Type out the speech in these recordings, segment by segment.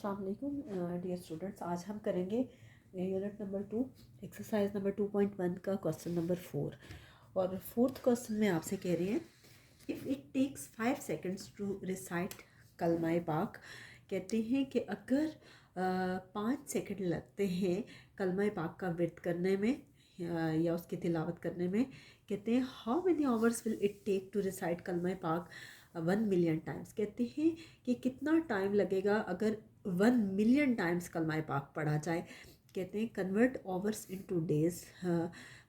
अस्सलाम वालेकुम dear students. आज हम करेंगे यूनिट नंबर 2 एक्सरसाइज नंबर 2.1 का क्वेश्चन नंबर 4। और फोर्थ क्वेश्चन में आपसे कह रही हैं if it takes 5 seconds to recite कलमाए पाक। कहते हैं कि अगर 5 सेकेंड लगते हैं कलमाए पाक का विर्द करने में या उसकी तिलावत करने में, कहते हैं how many hours will it take to recite कलमाए पाक 1 मिलियन टाइम्स। कहते हैं कि कितना टाइम लगेगा अगर 1 मिलियन टाइम्स कलमाए पाक पढ़ा जाए। कहते हैं कन्वर्ट आवर्स इनटू डेज,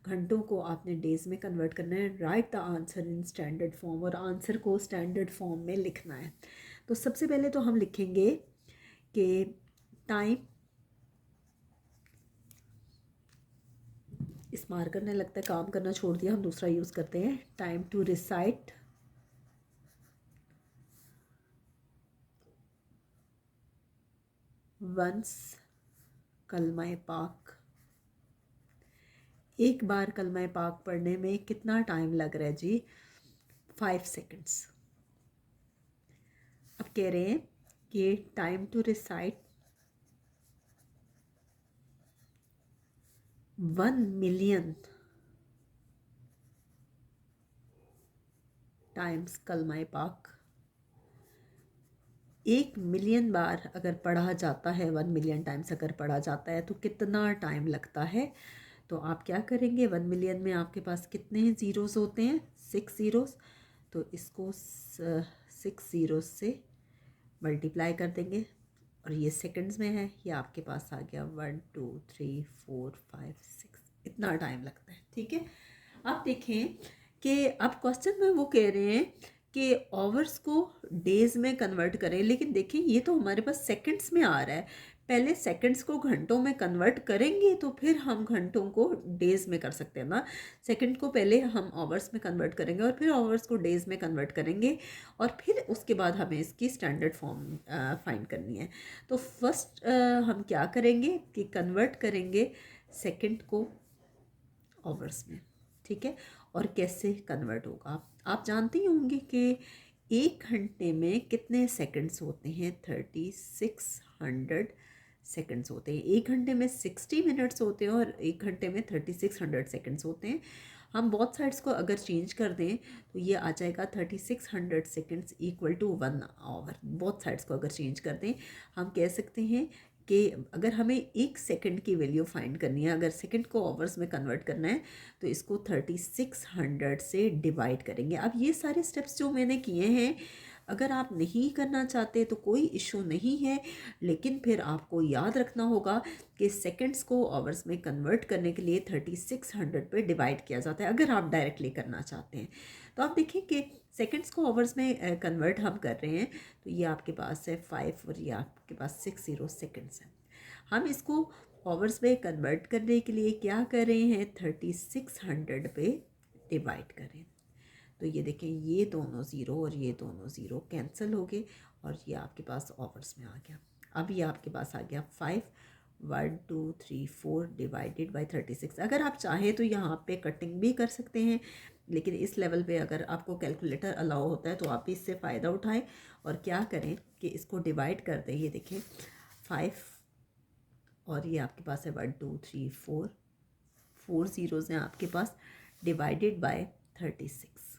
घंटों को आपने डेज में कन्वर्ट करना है। Right the answer in standard form, और आंसर को स्टैंडर्ड फॉर्म में लिखना है। तो सबसे पहले तो हम लिखेंगे कि टाइम, इस मार्कर ने लगता है काम करना छोड़ दिया, हम दूसरा यूज़ करते हैं। टाइम टू रिसाइट वंस कलमाए पाक, एक बार कलमाए पाक पढ़ने में कितना टाइम लग रहा है जी? 5 सेकेंड्स। अब कह रहे हैं कि time to recite 1 million times कलमाए पाक, 1 मिलियन बार अगर पढ़ा जाता है, 1 मिलियन टाइम्स अगर पढ़ा जाता है तो कितना टाइम लगता है? तो आप क्या करेंगे, 1 मिलियन में आपके पास कितने ज़ीरोज़ होते हैं? 6 ज़ीरोज़। तो इसको 6 ज़ीरोज़ से मल्टीप्लाई कर देंगे, और ये सेकंड्स में है, ये आपके पास आ गया 1 2 3 4 5 6, इतना टाइम लगता है। ठीक है, आप देखें कि अब क्वेश्चन में वो कह रहे हैं कि आवर्स को डेज में कन्वर्ट करें, लेकिन देखें ये तो हमारे पास सेकंड्स में आ रहा है। पहले सेकंड्स को घंटों में कन्वर्ट करेंगे तो फिर हम घंटों को डेज में कर सकते हैं ना। सेकंड को पहले हम आवर्स में कन्वर्ट करेंगे और फिर आवर्स को डेज में कन्वर्ट करेंगे, और फिर उसके बाद हमें इसकी स्टैंडर्ड फॉर्म फाइंड करनी है। तो फर्स्ट हम क्या करेंगे कि कन्वर्ट करेंगे सेकंड को आवर्स में। ठीक है, और कैसे कन्वर्ट होगा आप जानते ही होंगे कि 1 घंटे में कितने सेकंड्स होते हैं? 3600 सेकंड्स होते हैं। 1 घंटे में 60 मिनट्स होते हैं और 1 घंटे में 3600 सेकंड्स होते हैं। हम बोथ साइड्स को अगर चेंज कर दें तो ये आ जाएगा 3600 seconds equal to 1 hour. Both sides को अगर चेंज कर दें हम कह सकते हैं कि अगर हमें 1 सेकंड की वैल्यू फाइंड करनी है, अगर सेकंड को आवर्स में कन्वर्ट करना है तो इसको 3600 से डिवाइड करेंगे। अब ये सारे स्टेप्स जो मैंने किए हैं, अगर आप नहीं करना चाहते तो कोई इशू नहीं है, लेकिन फिर आपको याद रखना होगा कि सेकंड्स को आवर्स में कन्वर्ट करने के लिए 3600 पे डिवाइड किया जाता है अगर आप डायरेक्टली करना चाहते हैं। तो आप देखिए कि सेकंड्स को आवर्स में कन्वर्ट हम कर रहे हैं, तो ये आपके पास है 5 और ये आपके पास 60 सेकंड्स है। हम इसको आवर्स में कन्वर्ट करने के लिए क्या कर रहे हैं, 3600 पे डिवाइड करें। तो ये देखें, ये दोनों ज़ीरो और ये दोनों ज़ीरो कैंसिल हो गए और ये आपके पास आवर्स में आ गया। अब ये आपके पास आ गया 5 1 2 3 4 डिवाइडेड बाई 36। अगर आप चाहें तो यहाँ पे कटिंग भी कर सकते हैं, लेकिन इस लेवल पे अगर आपको कैलकुलेटर अलाउ होता है तो आप भी इससे फ़ायदा उठाएं और क्या करें कि इसको डिवाइड कर दें। ये देखें 5 और ये आपके पास है 1 2 3 4 ज़ीरोज़ हैं आपके पास, डिवाइडेड बाय 36,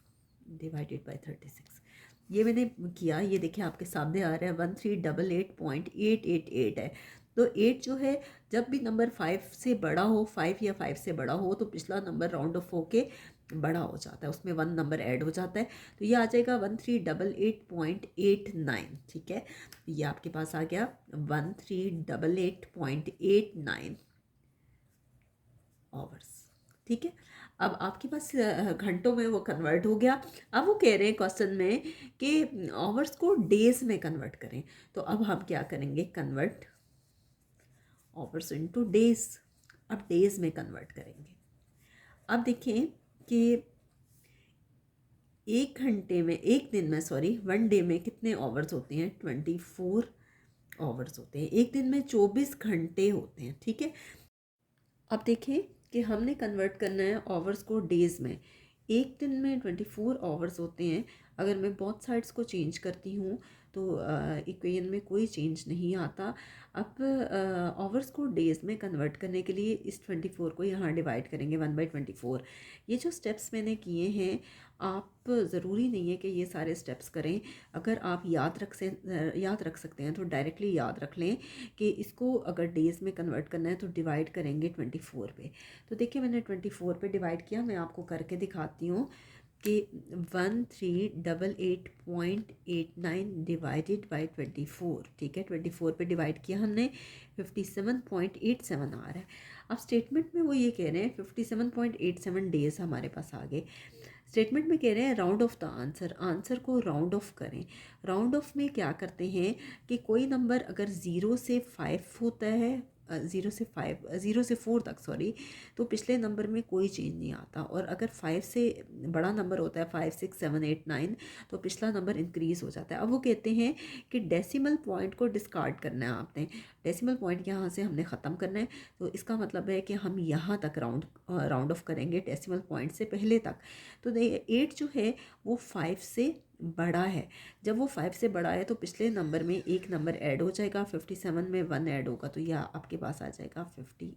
डिवाइडेड बाय 36। ये मैंने किया, ये देखिए आपके सामने आ रहा है 1388.888 है। तो 8 जो है, जब भी नंबर 5 से बड़ा हो, 5 या 5 से बड़ा हो तो पिछला नंबर राउंड ऑफ होके बड़ा हो जाता है, उसमें 1 नंबर ऐड हो जाता है। तो ये आ जाएगा 1388.89। ठीक है, ये आपके पास आ गया 1388.89 आवर्स। ठीक है, अब आपके पास घंटों में वो कन्वर्ट हो गया। अब वो कह रहे हैं क्वेश्चन में कि आवर्स को डेज में कन्वर्ट करें। तो अब हम क्या करेंगे, कन्वर्ट आवर्स इनटू डेज। अब डेज में कन्वर्ट करेंगे। अब देखें कि 1 डे में कितने आवर्स होते हैं? 24 आवर्स होते हैं। एक दिन में 24 घंटे होते हैं। ठीक है, अब देखें कि हमने कन्वर्ट करना है आवर्स को डेज़ में। एक दिन में 24 आवर्स होते हैं। अगर मैं बोथ साइड्स को चेंज करती हूँ तो इक्वेशन में कोई चेंज नहीं आता। अब आवर्स को डेज़ में कन्वर्ट करने के लिए इस 24 को यहाँ डिवाइड करेंगे 1/24। ये जो स्टेप्स मैंने किए हैं, आप ज़रूरी नहीं है कि ये सारे स्टेप्स करें। अगर आप याद रख सकते हैं तो डायरेक्टली याद रख लें कि इसको अगर डेज़ में कन्वर्ट करना है तो डिवाइड करेंगे 24 पे। तो देखिए मैंने 24 पे डिवाइड किया, मैं आपको करके दिखाती हूँ कि 1388.89 डिवाइडेड बाई 24, ठीक है। 24 पे डिवाइड किया हमने, 57.87 आ रहा है। अब स्टेटमेंट में वो ये कह रहे हैं 57.87 डेज़ हमारे पास आ गए। स्टेटमेंट में कह रहे हैं राउंड ऑफ द आंसर को राउंड ऑफ करें। राउंड ऑफ में क्या करते हैं कि कोई नंबर अगर 0 से 5 होता है, 0 से 4 तक, सॉरी, तो पिछले नंबर में कोई चेंज नहीं आता। और अगर 5 से बड़ा नंबर होता है, 5 6 7 8 9, तो पिछला नंबर इंक्रीज़ हो जाता है। अब वो कहते हैं कि डेसिमल पॉइंट को डिस्कार्ड करना है आपने। डेसिमल पॉइंट यहाँ से हमने ख़त्म करना है, तो इसका मतलब है कि हम यहाँ तक राउंड ऑफ करेंगे डेसिमल पॉइंट से पहले तक। तो 8 जो है वो 5 से बड़ा है। जब वो 5 से बड़ा है तो पिछले नंबर में एक नंबर ऐड हो जाएगा, 57 में 1 ऐड होगा, तो यह आपके पास आ जाएगा 58।